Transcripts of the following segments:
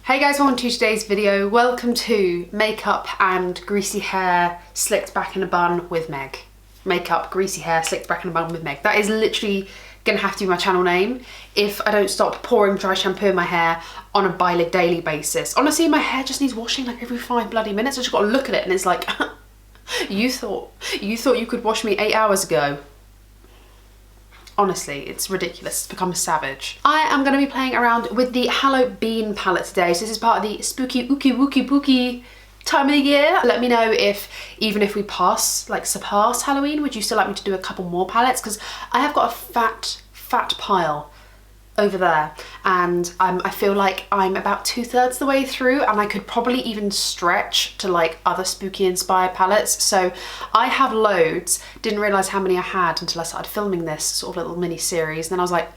Hey guys, welcome to today's video. Welcome to makeup and greasy hair slicked back in a bun with Meg. Makeup, greasy hair, slicked back in a bun with Meg. That is literally gonna have to be my channel name if I don't stop pouring dry shampoo in my hair on a daily basis. Honestly, my hair just needs washing like every 5 bloody minutes. I just gotta look at it and it's like, you thought you could wash me 8 hours ago. Honestly, it's ridiculous. It's become a savage. I am going to be playing around with the Hallobean palette today. So this is part of the spooky, ooky, wooky, pooky time of the year. Let me know if, even if we surpass Halloween, would you still like me to do a couple more palettes? Because I have got a fat pile over there. And I feel like I'm about 2/3 the way through and I could probably even stretch to like other spooky inspired palettes. So I have loads. Didn't realise how many I had until I started filming this sort of little mini series. And then I was like,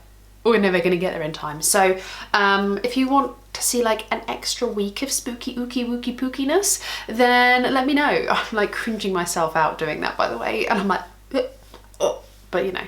oh, we're never gonna get there in time. So if you want to see like an extra week of spooky, ooky, wooky, pookiness, then let me know. I'm like cringing myself out doing that, by the way. And I'm like, oh, but you know,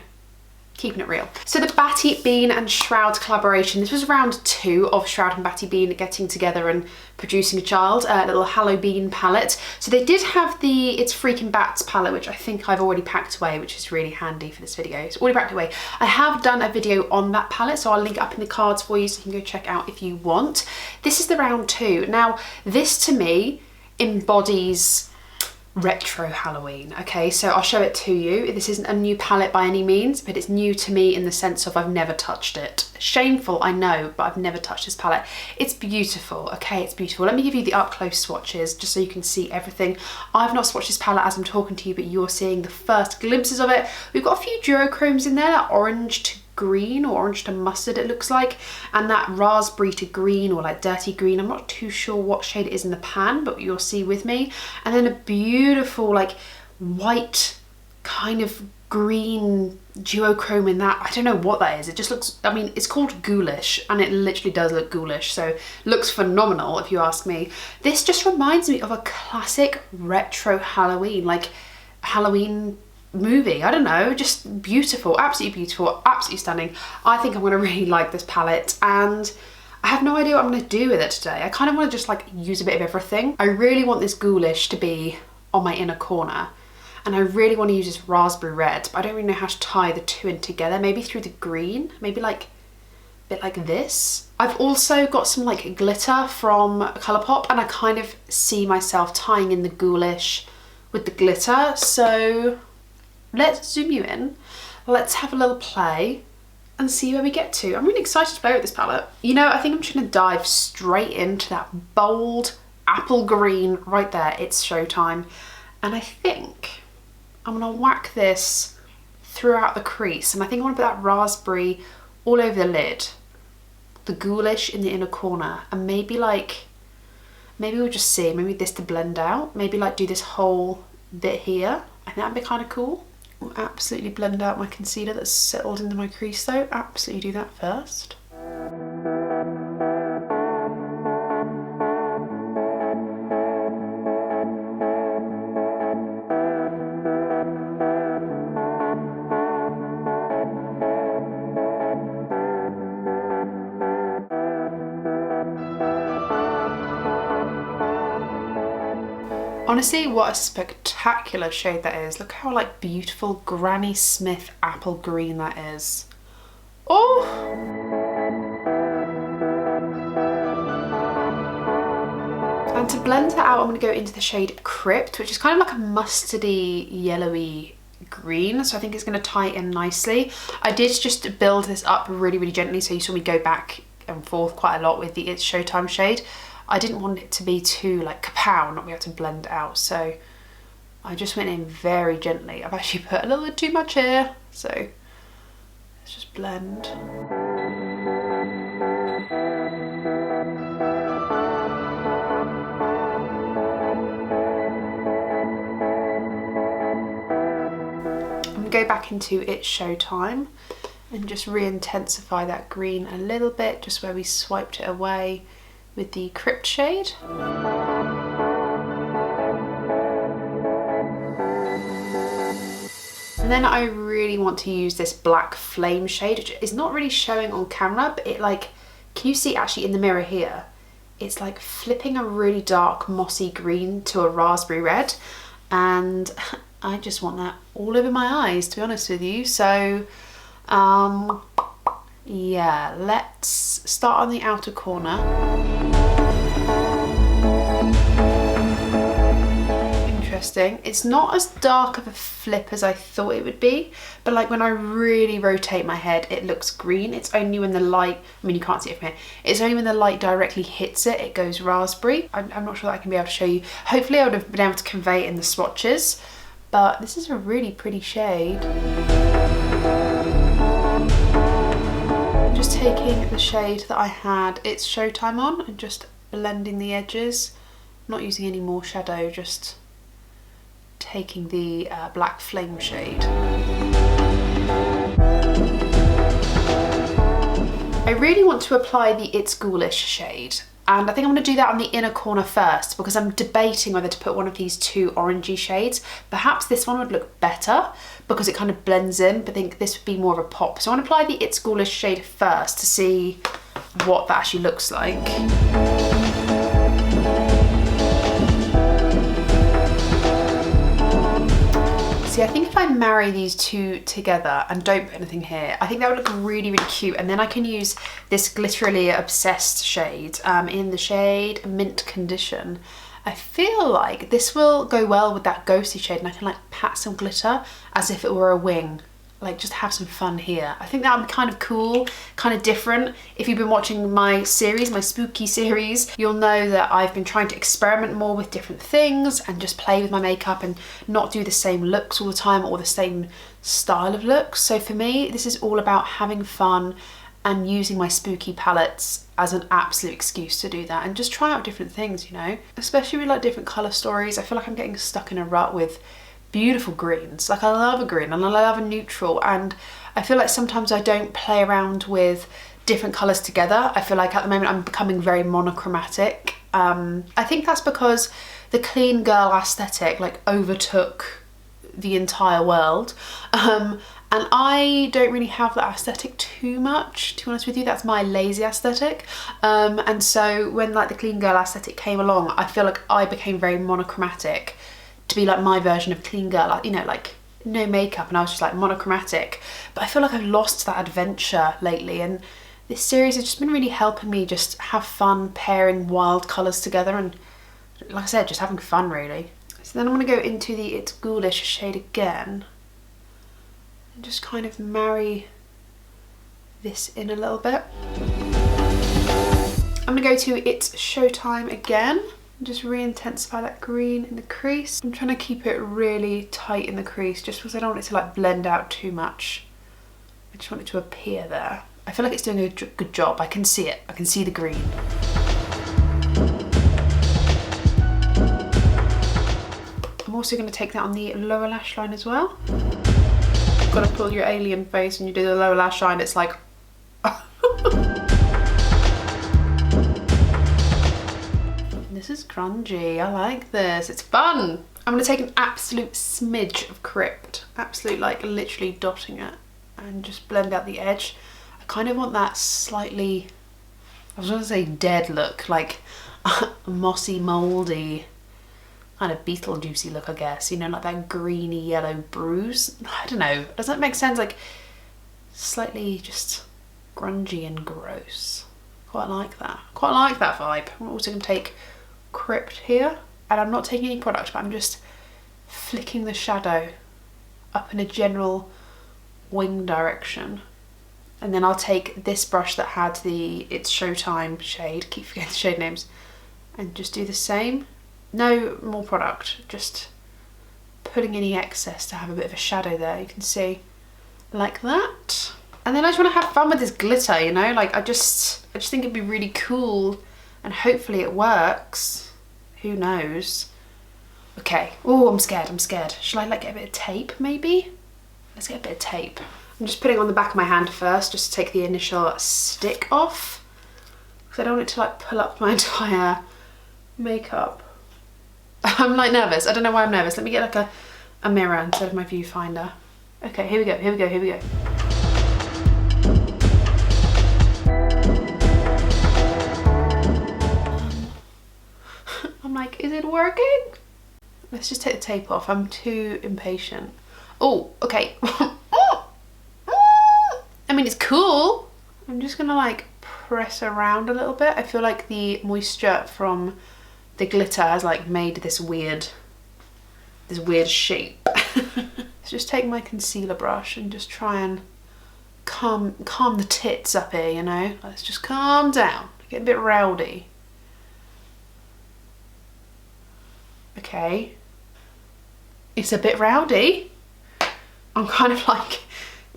keeping it real. So the Battybean and Shroud collaboration, this was round 2 of Shroud and Battybean getting together and producing a child, a little Hallobean palette. So they did have the It's Freaking Bats palette, which I think I've already packed away, which is really handy for this video. It's already packed away. I have done a video on that palette, so I'll link it up in the cards for you so you can go check out if you want. This is the round 2. Now, this to me embodies retro Halloween. Okay, so I'll show it to you. This isn't a new palette by any means, but it's new to me in the sense of I've never touched it. Shameful, I know, but I've never touched this palette. It's beautiful. Okay, it's beautiful. Let me give you the up close swatches just so you can see everything. I've not swatched this palette as I'm talking to you, but you're seeing the first glimpses of it. We've got a few duochromes in there, that orange to green or orange to mustard it looks like, and that raspberry to green or like dirty green. I'm not too sure what shade it is in the pan, but you'll see with me. And then a beautiful like white kind of green duochrome in that. I don't know what that is. It just looks, I mean, it's called ghoulish and it literally does look ghoulish, so looks phenomenal if you ask me. This just reminds me of a classic retro Halloween, like Halloween movie. I don't know, just beautiful, absolutely stunning. I think I'm gonna really like this palette and I have no idea what I'm gonna do with it today. I kind of want to just like use a bit of everything. I really want this ghoulish to be on my inner corner and I really want to use this raspberry red, but I don't really know how to tie the two in together. Maybe through the green, maybe like a bit like this. I've also got some like glitter from Colourpop and I kind of see myself tying in the ghoulish with the glitter. So let's zoom you in, let's have a little play and see where we get to. I'm really excited to play with this palette. You know, I think I'm just gonna dive straight into that bold apple green right there. It's showtime. And I think I'm gonna whack this throughout the crease. And I think I wanna put that raspberry all over the lid, the ghoulish in the inner corner, and maybe we'll just see, maybe this to blend out, maybe like do this whole bit here. I think that'd be kind of cool. I'll absolutely blend out my concealer that's settled into my crease though. Absolutely do that first. Honestly, what a spectacular shade that is. Look how like beautiful Granny Smith apple green that is. Oh! And to blend that out, I'm going to go into the shade Crypt, which is kind of like a mustardy, yellowy green. So I think it's going to tie in nicely. I did just build this up really, really gently. So you saw me go back and forth quite a lot with the It's Showtime shade. I didn't want it to be too like kapow, not be able to blend it out, so I just went in very gently. I've actually put a little bit too much here, so let's just blend. I'm gonna go back into It's Showtime and just re-intensify that green a little bit, just where we swiped it away with the Crypt shade. And then I really want to use this black flame shade, which is not really showing on camera, but it like, can you see actually in the mirror here? it's like flipping a really dark mossy green to a raspberry red, and I just want that all over my eyes, to be honest with you. So yeah, let's start on the outer corner. Interesting. It's not as dark of a flip as I thought it would be, but like when I really rotate my head, it looks green. It's only when the light, I mean, you can't see it from here, it's only when the light directly hits it, it goes raspberry. I'm not sure that I can be able to show you. Hopefully I would have been able to convey it in the swatches, but this is a really pretty shade. Just taking the shade that I had It's Showtime on and just blending the edges, not using any more shadow, just taking the black flame shade. I really want to apply the It's Ghoulish shade, and I think I'm going to do that on the inner corner first because I'm debating whether to put one of these two orangey shades. Perhaps this one would look better because it kind of blends in, but I think this would be more of a pop. So I want to apply the It's Ghoulish shade first to see what that actually looks like. See, I think if I marry these two together and don't put anything here, I think that would look really, really cute. And then I can use this glitterally obsessed shade in the shade Mint Condition. I feel like this will go well with that ghosty shade, and I can like pat some glitter as if it were a wing. Like just have some fun here. I think that would be kind of cool, kind of different. If you've been watching my series, my spooky series, you'll know that I've been trying to experiment more with different things and just play with my makeup and not do the same looks all the time or the same style of looks. So for me, this is all about having fun and using my spooky palettes as an absolute excuse to do that and just try out different things, you know? Especially with like different colour stories. I feel like I'm getting stuck in a rut with beautiful greens. Like I love a green and I love a neutral, and I feel like sometimes I don't play around with different colours together. I feel like at the moment I'm becoming very monochromatic. I think that's because the clean girl aesthetic like overtook the entire world, and I don't really have that aesthetic too much, to be honest with you. That's my lazy aesthetic, and so when like the clean girl aesthetic came along, I feel like I became very monochromatic to be like my version of clean girl, like, you know, like no makeup, and I was just like monochromatic. But I feel like I've lost that adventure lately, and this series has just been really helping me just have fun pairing wild colours together and, like I said, just having fun really. So then I'm going to go into the It's Ghoulish shade again and just kind of marry this in a little bit. I'm going to go to It's Showtime again. Just re-intensify that green in the crease. I'm trying to keep it really tight in the crease just because I don't want it to like blend out too much. I just want it to appear there. I feel like it's doing a good job. I can see it. I can see the green. I'm also going to take that on the lower lash line as well. You've got to pull your alien face when you do the lower lash line. It's like... This is grungy. I like this. It's fun. I'm going to take an absolute smidge of Crypt, absolute like literally dotting it, and just blend out the edge. I kind of want that slightly, I was going to say dead look, like mossy, mouldy, kind of Beetlejuicy look, I guess. You know, like that greeny yellow bruise. I don't know. Does that make sense? Like slightly just grungy and gross. Quite like that. Quite like that vibe. I'm also going to take Crypt here, and I'm not taking any product, but I'm just flicking the shadow up in a general wing direction, and then I'll take this brush that had the It's Showtime shade, keep forgetting the shade names, and just do the same. No more product, just putting any excess to have a bit of a shadow there, you can see, like that. And then I just want to have fun with this glitter, you know, like I just think it'd be really cool, and hopefully it works. Who knows? Okay. Oh, I'm scared. I'm scared. Shall I like get a bit of tape maybe? Let's get a bit of tape. I'm just putting on the back of my hand first just to take the initial stick off, because I don't want it to like pull up my entire makeup. I'm like nervous. I don't know why I'm nervous. Let me get like a mirror instead of my viewfinder. Okay, here we go. Here we go. Here we go. I'm like, is it working? Let's just take the tape off. I'm too impatient. Oh, okay. I mean, it's cool. I'm just gonna like press around a little bit. I feel like the moisture from the glitter has like made this weird shape. Let's just take my concealer brush and just try and calm the tits up here, you know? Let's just calm down, get a bit rowdy. Okay. It's a bit rowdy. I'm kind of like,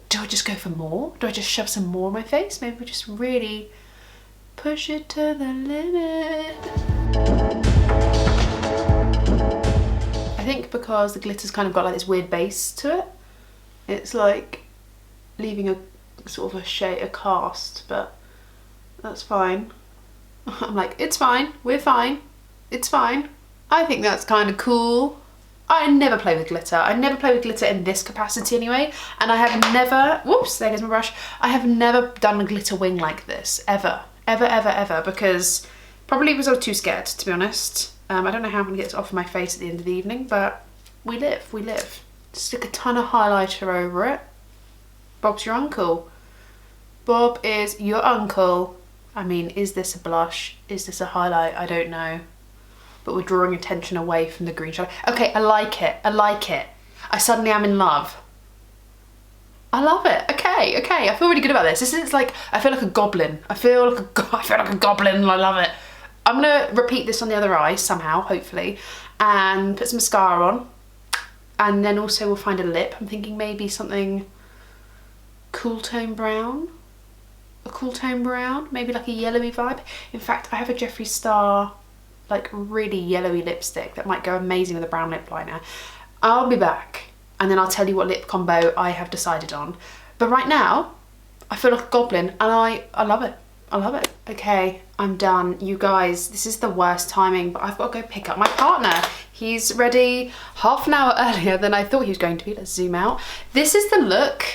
do I just go for more? Do I just shove some more on my face? Maybe we just really push it to the limit. I think because the glitter's kind of got like this weird base to it, it's like leaving a sort of a shade, a cast, but that's fine. I'm like, it's fine, we're fine, it's fine. I think that's kind of cool. I never play with glitter. I never play with glitter in this capacity anyway. And I have never, whoops, there goes my brush. I have never done a glitter wing like this, ever, ever, ever, ever, because probably because I was too scared, to be honest. I don't know how I'm gonna get this off my face at the end of the evening, but we live, we live. Stick a ton of highlighter over it. Bob's your uncle. Bob is your uncle. I mean, is this a blush? Is this a highlight? I don't know. But we're drawing attention away from the green shadow. Okay, I like it, I like it. I suddenly am in love. I love it, okay, okay. I feel really good about this. This is like, I feel like a goblin. I feel like a goblin and I love it. I'm gonna repeat this on the other eye somehow, hopefully, and put some mascara on. And then also we'll find a lip. I'm thinking maybe something cool tone brown. A cool tone brown, maybe like a yellowy vibe. In fact, I have a Jeffree Star like really yellowy lipstick that might go amazing with a brown lip liner. I'll be back and then I'll tell you what lip combo I have decided on. But right now, I feel like a goblin and I love it. I love it. Okay, I'm done. You guys, this is the worst timing, but I've got to go pick up my partner. He's ready half an hour earlier than I thought he was going to be. Let's zoom out. This is the look.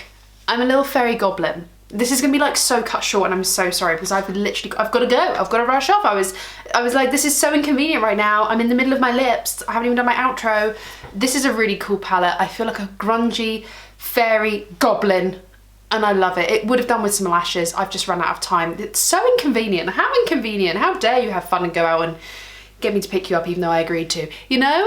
I'm a little fairy goblin. This is gonna be like so cut short and I'm so sorry because I've got to go. I've got to rush off. I was like, this is so inconvenient right now. I'm in the middle of my lips. I haven't even done my outro. This is a really cool palette. I feel like a grungy fairy goblin and I love it. It would have done with some lashes. I've just run out of time. It's so inconvenient. How inconvenient. How dare you have fun and go out and get me to pick you up even though I agreed to, you know?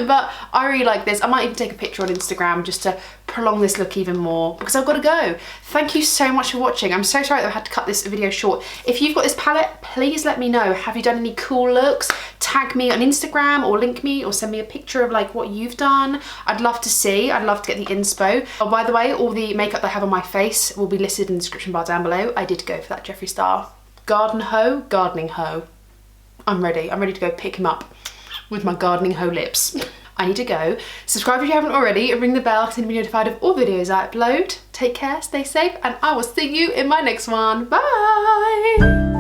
But I really like this. I might even take a picture on Instagram just to prolong this look even more because I've got to go. Thank you so much for watching. I'm so sorry that I had to cut this video short. If you've got this palette, please let me know. Have you done any cool looks? Tag me on Instagram or link me or send me a picture of like what you've done. I'd love to see. I'd love to get the inspo. Oh, by the way, all the makeup that I have on my face will be listed in the description bar down below. I did go for that Jeffree Star gardening hoe. I'm ready to go pick him up with my gardening hoe lips. I need to go. Subscribe if you haven't already and ring the bell to be notified of all videos I upload. Take care, stay safe, and I will see you in my next one. Bye!